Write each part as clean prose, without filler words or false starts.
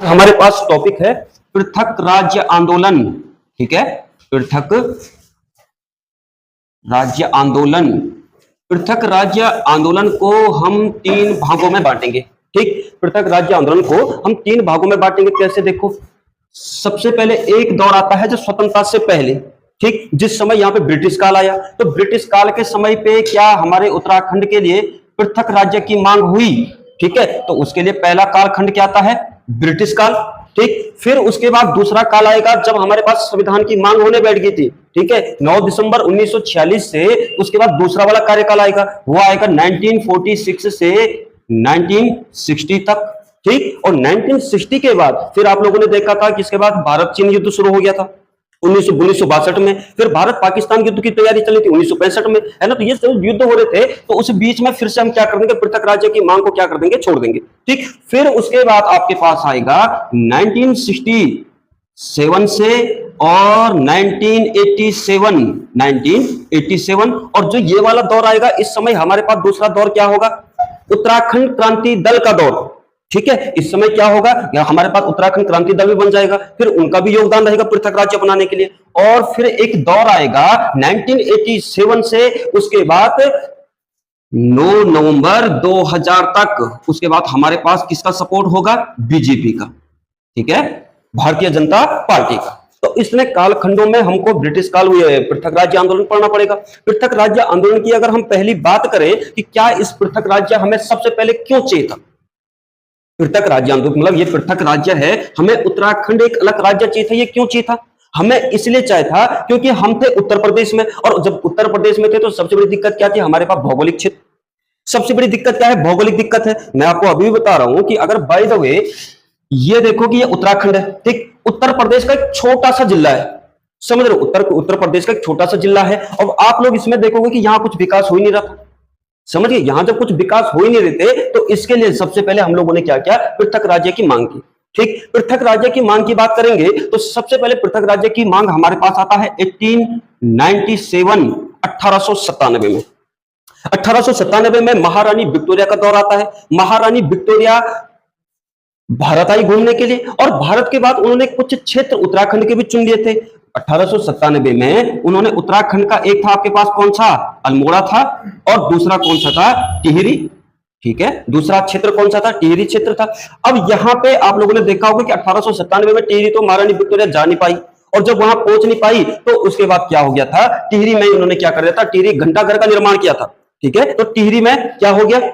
हमारे पास टॉपिक है पृथक राज्य आंदोलन। ठीक है, पृथक राज्य आंदोलन। पृथक राज्य आंदोलन को हम तीन भागों में बांटेंगे। ठीक, पृथक राज्य आंदोलन को हम तीन भागों में बांटेंगे। कैसे? देखो, सबसे पहले एक दौर आता है जो स्वतंत्रता से पहले, ठीक, जिस समय यहाँ पे ब्रिटिश काल आया। तो ब्रिटिश काल के समय पे क्या हमारे उत्तराखंड के लिए पृथक राज्य की मांग हुई? ठीक है, तो उसके लिए पहला कालखंड क्या आता है? ब्रिटिश काल। ठीक, फिर उसके बाद दूसरा काल आएगा जब हमारे पास संविधान की मांग होने बैठ गई थी। ठीक है, 9 दिसंबर 1946 से उसके बाद दूसरा वाला कार्यकाल आएगा, वो आएगा 1946 से 1960 तक। ठीक, और 1960 के बाद फिर आप लोगों ने देखा था कि इसके बाद भारत चीन युद्ध शुरू हो गया था 1962 में। फिर भारत पाकिस्तान युद्ध की तैयारी चली थी 1965 में, है ना। तो ये सब युद्ध हो रहे थे, तो उस बीच में फिर से हम क्या कर देंगे? पृथक राज्य की मांग को क्या कर देंगे? छोड़ देंगे। ठीक, फिर उसके बाद आपके पास आएगा 1967 से और 1987 और जो ये वाला दौर आएगा, इस समय हमारे पास दूसरा दौर क्या होगा? उत्तराखंड क्रांति दल का दौर। ठीक है, इस समय क्या होगा? या हमारे पास उत्तराखंड क्रांति दल भी बन जाएगा, फिर उनका भी योगदान रहेगा पृथक राज्य बनाने के लिए। और फिर एक दौर आएगा 1987 से उसके बाद 9 नवंबर 2000 तक। उसके बाद हमारे पास किसका सपोर्ट होगा? बीजेपी का। ठीक है, भारतीय जनता पार्टी का। तो इसने कालखंडों में हमको ब्रिटिश काल पृथक राज्य आंदोलन पढ़ना पड़ेगा। पृथक राज्य आंदोलन की अगर हम पहली बात करें कि क्या इस पृथक राज्य हमें सबसे पहले क्यों चाहिए था? पृथक राज्य आंदोलन मतलब ये पृथक राज्य है, हमें उत्तराखंड एक अलग राज्य चाहिए था। ये क्यों चाहिए था? हमें इसलिए चाहिए था क्योंकि हम थे उत्तर प्रदेश में, और जब उत्तर प्रदेश में थे तो सबसे बड़ी दिक्कत क्या थी? हमारे पास भौगोलिक क्षेत्र। सबसे बड़ी दिक्कत क्या है? भौगोलिक दिक्कत है। मैं आपको अभी बता रहा हूं कि अगर बाय द वे ये देखो कि ये उत्तराखंड है, ठीक, उत्तर प्रदेश का एक छोटा सा जिला है, समझ रहे हो? उत्तर प्रदेश का एक छोटा सा जिला है। अब आप लोग इसमें देखोगे कि यहां कुछ विकास हो ही नहीं रहा था। समझिए, यहां जब कुछ विकास हो ही नहीं रहते तो इसके लिए सबसे पहले हम लोगों ने क्या किया? पृथक राज्य की मांग की। ठीक, पृथक राज्य की मांग की बात करेंगे तो सबसे पहले पृथक राज्य की मांग हमारे पास आता है 1897 में। 1897 में महारानी विक्टोरिया का दौर आता है। महारानी विक्टोरिया भारत आई घूमने के लिए, और भारत के बाद उन्होंने कुछ क्षेत्र उत्तराखंड के भी चुन लिए थे। 1897 में उन्होंने उत्तराखंड का एक था आपके पास कौन सा? अल्मोड़ा था, और दूसरा कौन सा था? टिहरी। ठीक है, दूसरा क्षेत्र कौन सा था? टिहरी क्षेत्र था। अब यहां पे आप लोगों ने देखा होगा कि 1897 में टिहरी तो महारानी विक्टोरिया जा नहीं पाई, और जब वहां पहुंच नहीं पाई तो उसके बाद क्या हो गया था? टिहरी में उन्होंने क्या कर दिया था? टिहरी घंटाघर का निर्माण किया था। ठीक है, तो टिहरी में क्या हो गया?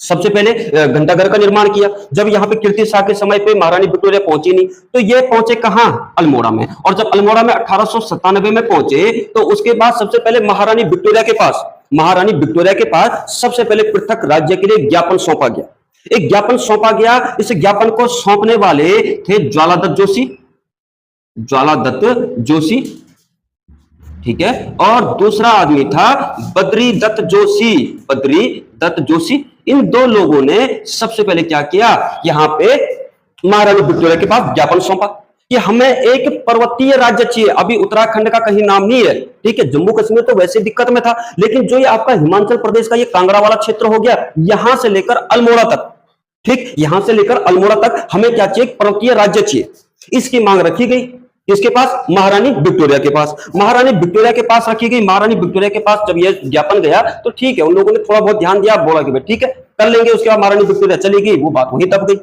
सबसे पहले घंटाघर का निर्माण किया। जब यहाँ पे कीर्ति शाह के समय पे महारानी विक्टोरिया पहुंची नहीं, तो ये पहुंचे कहां? अल्मोड़ा में। और जब अल्मोड़ा में 1897 में पहुंचे तो उसके बाद सबसे पहले महारानी विक्टोरिया के पास सबसे पहले पृथक राज्य के लिए ज्ञापन सौंपा गया। एक ज्ञापन सौंपा गया। इस ज्ञापन को सौंपने वाले थे ज्वालादत्त जोशी। ठीक है, और दूसरा आदमी था बद्री दत्त जोशी। इन दो लोगों ने सबसे पहले क्या किया? यहां पे महारानी विक्टोरिया के पास ज्ञापन सौंपा कि हमें एक पर्वतीय राज्य चाहिए। अभी उत्तराखंड का कहीं नाम नहीं है। ठीक है, जम्मू कश्मीर तो वैसे दिक्कत में था, लेकिन जो ये आपका हिमाचल प्रदेश का ये कांगड़ा वाला क्षेत्र हो गया, यहां से लेकर अल्मोड़ा तक, ठीक, यहां से लेकर अल्मोड़ा तक हमें क्या चाहिए? पर्वतीय राज्य चाहिए। इसकी मांग रखी गई किसके पास? महारानी विक्टोरिया के पास। महारानी विक्टोरिया के पास रखी गई। महारानी विक्टोरिया के पास जब ये ज्ञापन गया तो ठीक है, उन लोगों ने थोड़ा बहुत ध्यान दिया, बोला कि भाई ठीक है कर लेंगे। उसके बाद महारानी विक्टोरिया चली गई, वो बात वहीं दब गई।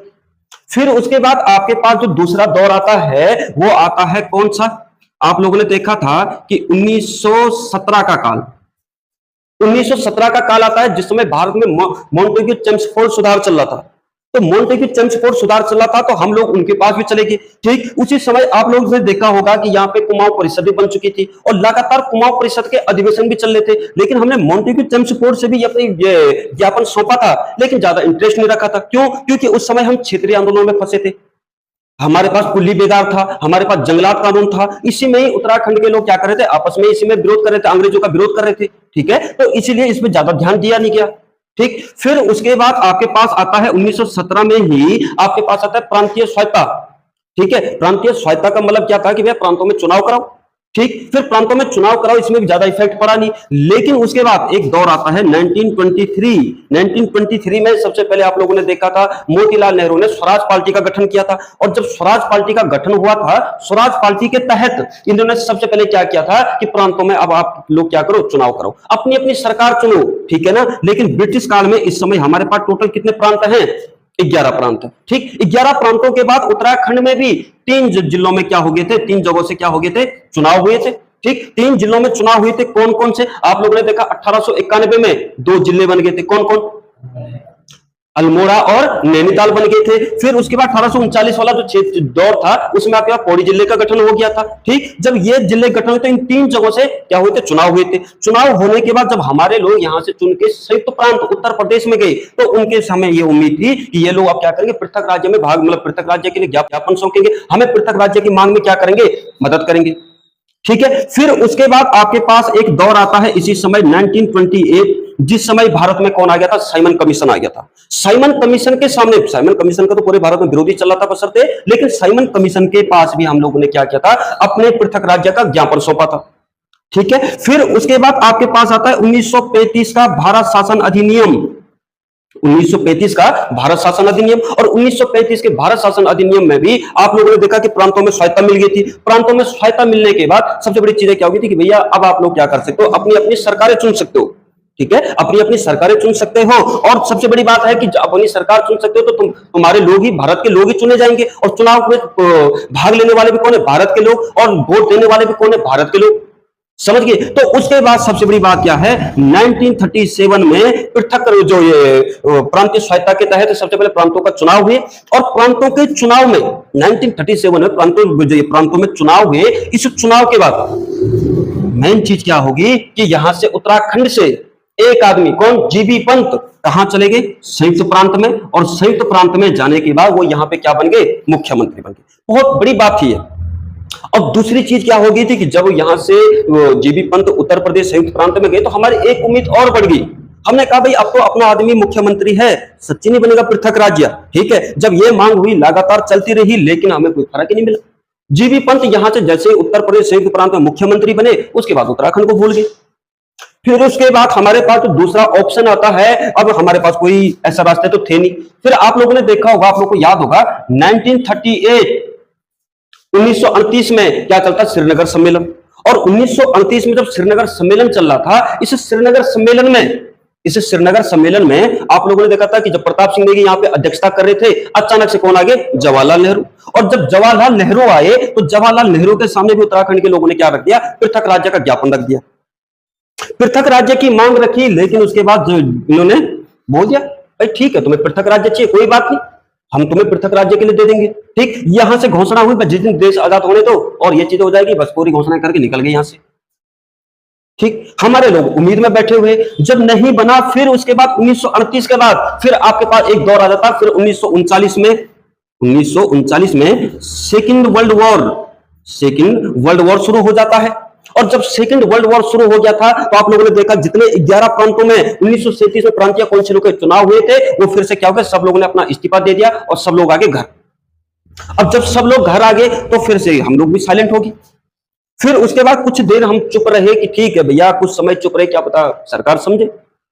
फिर उसके बाद आपके पास जो दूसरा दौर आता है वो आता है कौन सा? आप लोगों ने देखा था कि 1917 का काल। 1917 का काल आता है जिस समय भारत में मॉन्टेग्यू चेम्सफोर्ड सुधार चल रहा था। तो मॉन्टेग्यू चेम्सफोर्ड सुधार चल रहा था तो हम लोग उनके पास भी चले गए। ठीक, उसी समय आप लोगों ने देखा होगा कि यहाँ पे कुमाऊं परिषद भी बन चुकी थी, और लगातार कुमाऊं परिषद के अधिवेशन भी चल रहे थे। लेकिन हमने मॉन्टेग्यू चेम्सफोर्ड से भी अपनी ज्ञापन सौंपा था, लेकिन ज्यादा इंटरेस्ट नहीं रखा था। क्यों? क्योंकि उस समय हम क्षेत्रीय आंदोलनों में फंसे थे। हमारे पास कुल्ली बेगार था, हमारे पास जंगलात कानून था। इसी में ही उत्तराखंड के लोग क्या कर रहे थे? आपस में इसी में विरोध कर रहे थे, अंग्रेजों का विरोध कर रहे थे। ठीक है, तो इसीलिए इसमें ज्यादा ध्यान दिया नहीं गया। ठीक, फिर उसके बाद आपके पास आता है 1917 में ही आपके पास आता है प्रांतीय स्वायत्ता। ठीक है, प्रांतीय स्वायत्ता का मतलब क्या था कि भैया प्रांतों में चुनाव कराओ। ठीक, फिर प्रांतों में चुनाव कराओ, इसमें भी ज्यादा इफेक्ट पड़ा नहीं। लेकिन उसके बाद एक दौर आता है 1923 में सबसे पहले आप लोगों ने देखा था मोतीलाल नेहरू ने स्वराज पार्टी का गठन किया था। और जब स्वराज पार्टी का गठन हुआ था, स्वराज पार्टी के तहत इन्होंने सबसे पहले क्या किया था कि प्रांतों में अब आप लोग क्या करो, चुनाव करो, अपनी अपनी सरकार चुनो, ठीक है ना। लेकिन ब्रिटिश काल में इस समय हमारे पास टोटल कितने प्रांत हैं? 11 प्रांत। ठीक, 11 प्रांतों के बाद उत्तराखंड में भी 3 जिलों में क्या हो गए थे, 3 जगहों से क्या हो गए थे, चुनाव हुए थे। ठीक, 3 जिलों में चुनाव हुए थे। कौन कौन से? आप लोगों ने देखा 1891 में 2 जिले बन गए थे। कौन कौन? अल्मोड़ा और नैनीताल बन गए थे। फिर उसके बाद 1839 वाला जो दौर था उसमें आपके पास पौड़ी जिले का गठन हो गया था। ठीक, जब ये जिले गठन हुए तो इन 3 जगहों से क्या हुए थे, चुनाव हुए थे। चुनाव होने के बाद जब हमारे लोग यहां से चुन के संयुक्त प्रांत उत्तर प्रदेश में गए तो उनके समय ये उम्मीद थी कि ये लोग अब क्या करेंगे, पृथक राज्य में भाग, मतलब पृथक राज्य के लिए ज्ञापन सौंपेंगे, हमें पृथक राज्य की मांग में क्या करेंगे, मदद करेंगे। ठीक है, फिर उसके बाद आपके पास एक दौर आता है इसी समय 1928, जिस समय भारत में कौन आ गया था, साइमन कमीशन आ गया था। साइमन कमीशन के सामने, साइमन कमीशन का तो पूरे भारत में विरोधी चल रहा था बशर्ते, लेकिन साइमन कमीशन के पास भी हम लोगों ने क्या किया था, अपने पृथक राज्य का ज्ञापन सौंपा था। ठीक है, फिर उसके बाद आपके पास आता है 1935 का भारत शासन अधिनियम। 1935 का भारत शासन अधिनियम, और 1935 के भारत शासन अधिनियम में भी आप लोगों ने देखा कि प्रांतों में स्वायत्ता मिल गई थी। प्रांतों में स्वायत्ता मिलने के बाद सबसे बड़ी चीज क्या हो गई थी कि भैया अब आप लोग क्या कर सकते हो, अपनी अपनी सरकारें चुन सकते हो। ठीक है, अपनी अपनी सरकारें चुन सकते हो। और सबसे बड़ी बात है कि अपनी सरकार चुन सकते हो तो तुम्हारे लोग ही, भारत के लोग ही चुने जाएंगे। और चुनाव में भाग लेने वाले भी कौन है, भारत के लोग, और वोट देने वाले भी कौन है, भारत के लोग। समझ गए? तो उसके बाद सबसे बड़ी बात क्या है, 1937 में पृथक जो ये प्रांतीय स्वायत्ता के तहत सबसे पहले प्रांतों का चुनाव हुए। और प्रांतों के चुनाव में 1937 में प्रांतों में चुनाव हुए। इस चुनाव के बाद मेन चीज क्या होगी कि यहां से उत्तराखंड से एक आदमी, कौन, जीबी पंत, कहां चले गए, संयुक्त प्रांत में। और संयुक्त प्रांत में जाने के बाद वो यहां पे क्या बन गए, मुख्यमंत्री बन गए। बहुत बड़ी बात थी। अब दूसरी चीज क्या हो गई थी कि जब यहां से जीबी पंत उत्तर प्रदेश संयुक्त प्रांत में गए तो हमारी एक उम्मीद और बढ़ गई। हमने कहा भाई अब तो अपना आदमी मुख्यमंत्री है, सच्ची नहीं बनेगा पृथक राज्य। ठीक है, जब ये मांग हुई लगातार चलती रही, लेकिन हमें कोई फर्क ही नहीं मिला। जीबी पंत यहां से जैसे उत्तर प्रदेश संयुक्त प्रांत में मुख्यमंत्री बने, उसके बाद उत्तराखंड को भूल गए। फिर उसके बाद हमारे पास तो दूसरा ऑप्शन आता है, अब हमारे पास कोई ऐसा रास्ते तो थे नहीं। फिर आप लोगों ने देखा होगा, आप लोग को याद होगा 1938 में क्या चलता, श्रीनगर सम्मेलन। और 1938 में जब श्रीनगर सम्मेलन चल रहा था, इस श्रीनगर सम्मेलन में आप लोगों ने देखा था कि जब प्रताप सिंह नेगी यहाँ पे अध्यक्षता कर रहे थे, अचानक से कौन आ गए, जवाहरलाल नेहरू। और जब जवाहरलाल नेहरू आए तो जवाहरलाल नेहरू के सामने भी उत्तराखंड के लोगों ने क्या रख दिया, पृथक राज्य का ज्ञापन रख दिया, पृथक राज्य की मांग रखी। लेकिन उसके बाद इन्होंने बोल दिया भाई ठीक है, तुम्हें पृथक राज्य चाहिए, कोई बात नहीं, हम तुम्हें पृथक राज्य के लिए दे देंगे। ठीक, यहां से घोषणा हुई, जिस दिन देश आजाद होने दो और ये चीज हो जाएगी, बस पूरी घोषणा करके निकल गए यहां से। ठीक, हमारे लोग उम्मीद में बैठे हुए, जब नहीं बना फिर उसके बाद 1938 के बाद फिर आपके पास एक दौर आ जाता। फिर 1939 में सेकेंड वर्ल्ड वॉर शुरू हो जाता है। और जब सेकंड वर्ल्ड वॉर शुरू हो गया था तो आप लोगों ने देखा जितने 11 प्रांतों में 1937 में प्रांतीय काउंसिलों के चुनाव हुए थे, वो फिर से क्या हो गया, सब लोगों ने अपना इस्तीफा दे दिया और सब लोग आगे घर। अब जब सब लोग घर आ गए तो फिर से हम लोग भी साइलेंट हो गए। फिर उसके बाद कुछ देर हम चुप रहे कि ठीक है भैया, कुछ समय चुप रहे, क्या पता सरकार समझे।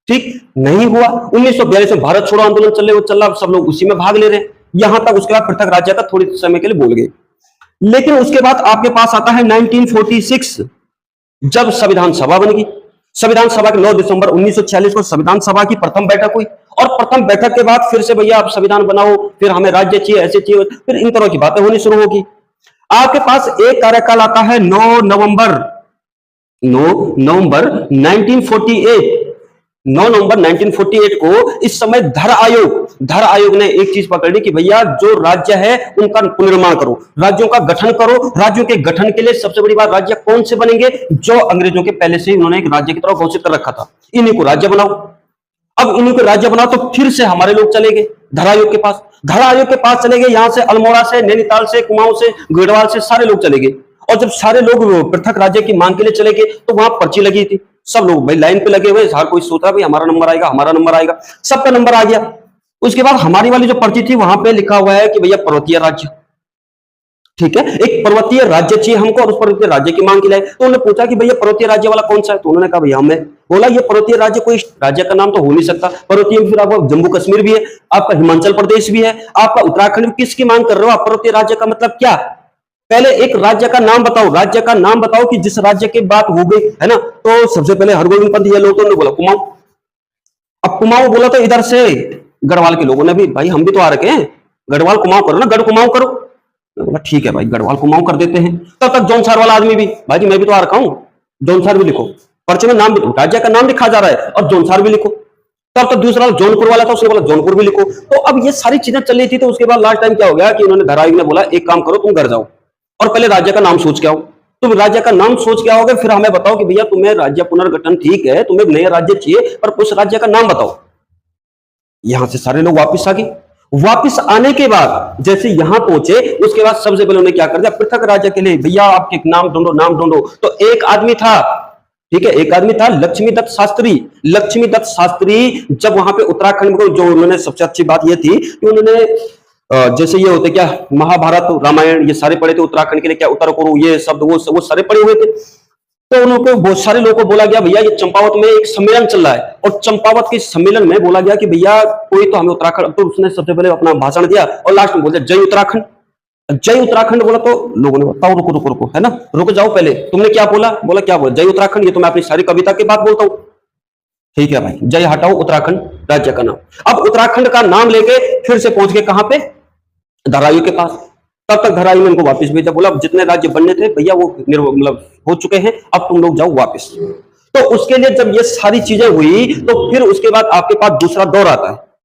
ठीक, नहीं हुआ। 1942 में भारत छोड़ो आंदोलन चल रहा, सब लोग उसी में भाग ले रहे, यहां तक। उसके बाद पृथक राज्य का थोड़ी समय के लिए बोल गए। लेकिन उसके बाद आपके पास आता है 1946, जब संविधान सभा बन गई। संविधान सभा के 9 दिसंबर 1946 को संविधान सभा की प्रथम बैठक हुई। और प्रथम बैठक के बाद फिर से भैया आप संविधान बनाओ, फिर हमें राज्य चाहिए, ऐसे चाहिए, फिर इन तरह की बातें होनी शुरू होगी। आपके पास एक कार्यकाल आता है 9 नवंबर 1948 को। इस समय धर आयोग ने एक चीज पकड़ ली कि भैया जो राज्य है उनका पुनर्निर्माण करो, राज्यों का गठन करो। राज्यों के गठन के लिए सबसे बड़ी बात, राज्य कौन से बनेंगे, जो अंग्रेजों के पहले से उन्होंने एक राज्य की तरह घोषित कर रखा था, इन्हीं को राज्य बनाओ। अब इन्हीं को राज्य बनाओ तो फिर से हमारे लोग चले गए धर आयोग के पास। धर आयोग के पास चले गए, यहां से अल्मोड़ा से, नैनीताल से, कुमाऊं से, गढ़वाल से सारे लोग चले गए। और जब सारे लोग पृथक राज्य की मांग के लिए चले गए तो वहां पर्ची लगी थी, सब लोग भाई लाइन पे लगे हुए, हर कोई सोच रहा भाई हमारा नंबर आएगा, हमारा नंबर आएगा। सबका नंबर आ गया। उसके बाद हमारी वाली जो पर्ची थी वहां पे लिखा हुआ है कि भैया पर्वतीय राज्य। ठीक है, एक पर्वतीय राज्य चाहिए हमको और उस पर्वतीय राज्य की मांग की लाए। तो उन्होंने पूछा कि भैया पर्वतीय राज्य वाला कौन सा है, तो उन्होंने कहा भैया हमें, बोला ये पर्वतीय राज्य कोई राज्य का नाम तो हो नहीं सकता पर्वतीय में, फिर आपका जम्मू कश्मीर भी है, आपका हिमाचल प्रदेश भी है, आपका उत्तराखंड भी, किसकी मांग कर रहे हो आप? पर्वतीय राज्य का मतलब क्या? पहले एक राज्य का नाम बताओ, राज्य का नाम बताओ कि जिस राज्य की बात हो गई है ना। तो सबसे पहले हरगोविंद पंत ये लोगों ने बोला कुमाऊं। अब कुमाऊं बोला तो इधर से गढ़वाल के लोगों ने भी, भाई हम भी तो आ रखे हैं, गढ़वाल कुमाऊं करो ना, गढ़ कुमाऊं करो। मैं बोला ठीक है भाई, गढ़वाल कुमाऊं कर देते हैं। तब तक जौनसार वाला आदमी भी, भाई जी मैं भी तो आ रखा हूं, जौनसार भी लिखो, पर्चे में नाम भी, राज्य का नाम लिखा जा रहा है और जौनसार भी लिखो। तब तक दूसरा जौनपुर वाला था, उसने बोला जौनपुर भी लिखो। तो अब ये सारी चीजें चल रही थी। तो उसके बाद लास्ट टाइम क्या हो गया कि उन्होंने धारावी ने बोला एक काम करो, तुम घर जाओ और पहले राज्य का नाम सोच के आओ। तुम राज्य का नाम सोच के आओगे, फिर हमें बताओ कि भैया तुम्हें राज्य पुनर्गठन ठीक है, तुम्हें नया राज्य चाहिए, पर उस राज्य का नाम बताओ। यहां से सारे लोग वापस आ गए। वापस आने के बाद जैसे यहां पहुंचे, उसके बाद सबसे पहले उन्होंने क्या कर दिया, पृथक राज्य के लिए भैया आपके नाम ढूंढो, नाम ढूंढो। तो एक आदमी था, ठीक है, एक आदमी था लक्ष्मीदत्त शास्त्री। लक्ष्मीदत्त शास्त्री जब वहां पे उत्तराखंड में, जो उन्होंने सबसे अच्छी बात यह थी कि उन्होंने जैसे ये होते क्या, महाभारत रामायण ये सारे पढ़े थे उत्तराखंड के लिए, क्या उत्तर कुरु ये शब्द वो सारे पढ़े हुए थे। तो उनको बहुत सारे लोगों को बोला गया भैया ये चंपावत में एक सम्मेलन चल रहा है, और चंपावत के सम्मेलन में बोला गया कि भैया कोई तो हमें उत्तराखंड। तो उसने सबसे पहले अपना भाषण दिया और लास्ट में बोला जय उत्तराखंड। जय उत्तराखंड बोला तो लोगों ने बताओ रुको रुको रुको, है ना, रुक जाओ, पहले तुमने क्या बोला? बोला क्या बोला? जय उत्तराखंड। ये तो मैं अपनी सारी कविता के बाद बोलता हूँ। ठीक है भाई, जय हटाओ उत्तराखंड राज्य का नाम। अब उत्तराखंड का नाम लेके फिर से पहुंच गए कहां पे, धारावी के पास। तब तक धारावी ने उनको वापस भेजा, बोला जितने राज्य बनने थे भैया वो मतलब हो चुके हैं, अब तुम लोग जाओ वापस। तो उसके लिए जब ये सारी चीजें हुई तो फिर उसके बाद आपके पास दूसरा दौर आता है।